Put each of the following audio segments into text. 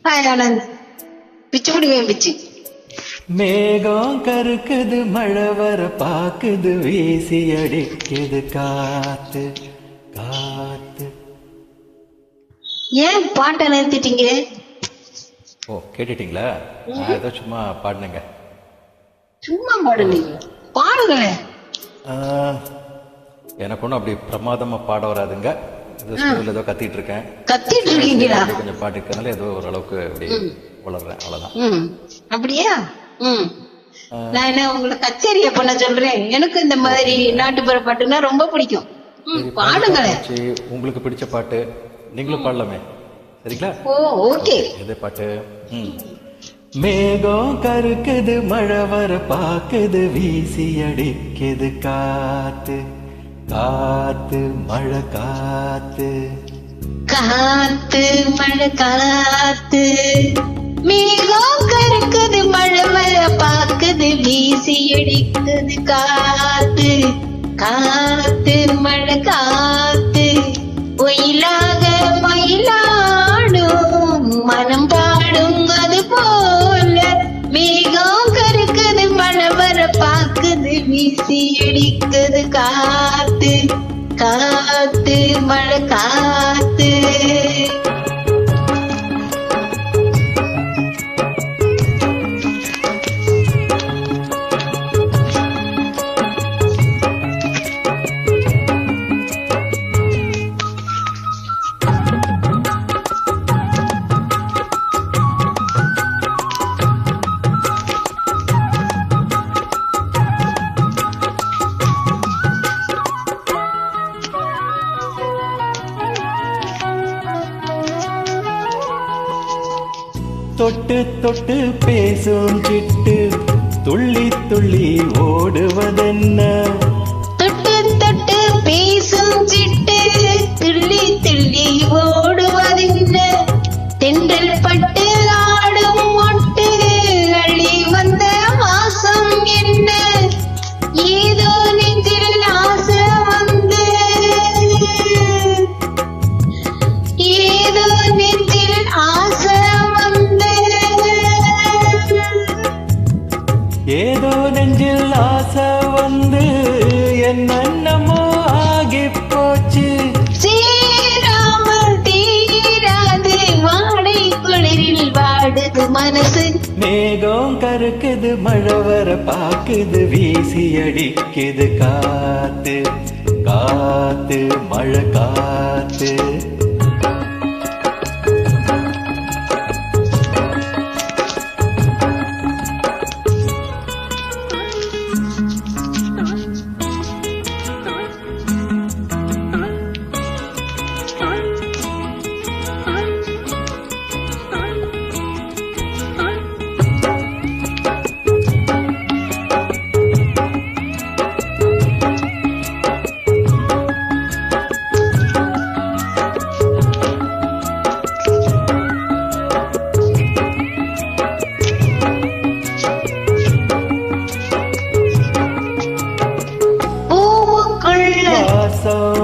Hi Anand, பிச்சு பிடிவேன் பிச்சு. மேகம் கருக்குது, மழை வர பாக்குது, வீசி அடிக்குது காத்து காத்து. ஏன் பாட்டை நிறுத்திட்டீங்க? ஓ, கேட்டுட்டீங்களா? நான் ஏதோ சும்மா பாடினேங்க. சும்மா பாடுனீங்க, பாடுங்களேன். எனக்கு ஒன்றும் அப்படி பிரமாதமா பாட வராதுங்க. ஏதோ கத்திட்டு இருக்கேன். கத்திட்டு இருக்கீங்களா? கொஞ்சம் பாட்டு இருக்கனால ஏதோ ஓரளவுக்கு அப்படி வளர்றேன், அவ்வளவுதான். அப்படியா? நான் என்ன உங்களை கச்சேரிய பண்ண சொல்றேன்? எனக்கு இந்த மாதிரி நாட்டுப்புற பாட்டுனா ரொம்ப பிடிக்கும். பாடுங்களேன். உங்களுக்கு பிடிச்ச பாட்டு நீங்களும் பாடலாமே, சரிங்களா? ஓ, ஓகே. எது பாட்டு? மேகம் கருக்குது, மழை வர பாக்குது, வீசி அடிக்குது காத்து காத்து மழை காத்து காத்து மழை காத்து. மேகம் கருக்குது, மழை வர பாக்குது, வீசி அடிக்குது காத்து காத்து மழை காத்து. ஒயிலாக மயிலாடும் மனம் பாடும் அது போல. மேகம் கருக்குது, மழை வர பாக்குது, வீசி அடிக்குது காத்து காத்து மழை காத்து. தொட்டு தொட்டு பேசும் சிட்டு துள்ளி துள்ளி ஓடுவதென்ன? தொட்டு தொட்டு பேசும் சிட்டு துள்ளி துள்ளி ஓடுவதென்ன? தென்றல் பட்டு ஆடும் மொட்டு அள்ளி வந்த வாசம் என்ன? ஏதோ நெஞ்சில் ஆசை வந்து, ஏதோ நெஞ்சில் ஆசை வந்து, ஏதோ நெஞ்சில் ஆசை வந்து என்னென்னமோ ஆகி போச்சு. சேராமல் தீராது வாடை குளிரில் வாடுது மனசு. மேகம் கருக்குது, மழை வர பாக்குது, வீசி அடிக்குது காத்து காத்து மழை காத்து.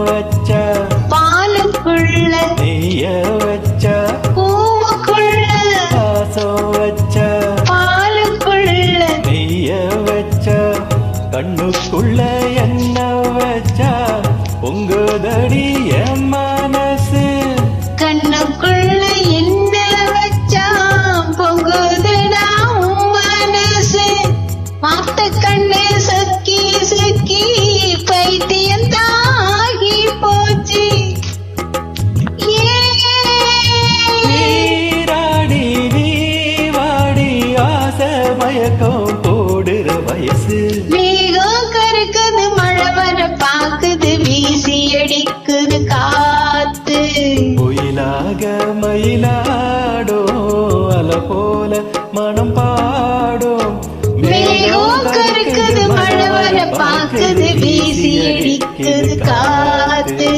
வச்ச பாலுக்குள்ள நெய்ய வச்ச பூவுக்குள்ள பாசம் வச்ச பாலுக்குள்ள நெய்ய வச்ச கண்ணுக்குள்ள என்ன வச்ச பொங்குதடி என் மனசு. கண்ணுக்குள்ள என்ன வச்சா பொங்குதுடா உன் மனசு. மாத்த கண்ணு சொக்கி சொக்கி பைத்தியம் தாகி போச்சு. நீராடி நீ வாடி ஆசை மயக்கம் போடுற வயசு. மேகம் கருக்குது, மழை வர பாக்குது, வீசி அடிக்குது காத்து. ஒயிலாக மயிலாடும் அல போல மனம் பாடும். மேகம் கருக்குது, மழை வர பாக்குது, வீசி அடிக்குது காத்து.